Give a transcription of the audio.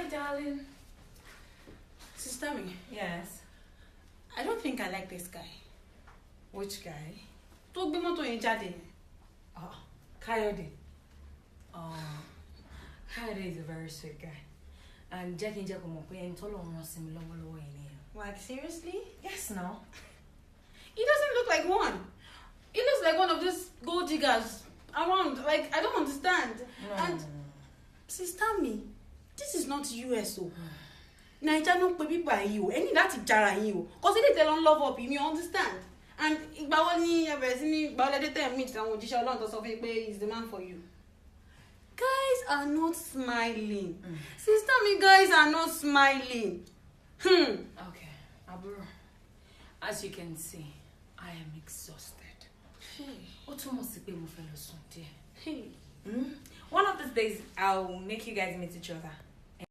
Hi, darling. Sister me. Yes. I don't think I like this guy. Which guy? Tó gbé mọ́tò yẹn jáde. Oh, Kayode. Oh, Kayode is a very sweet guy. And Jackie and Jacob Mokwe and Tolo wants him lower. What, seriously? Yes, no. He doesn't look like one. He looks like one of those gold diggers around. Like, I don't understand. And sister me, this is not USO. Naija no pe people you. Any that jara you. Cause they tell on love up, you understand? And ìgbà wo ni ìgbà wo lẹ tell meet àwọn òjíṣẹ́ Ọlọ́run tó sọ fún pé is the man for you. Guys are not smiling. Sister me, guys are not smiling. Okay, Aburo. As you can see, I am exhausted. One of these days, I'll make you guys meet each other.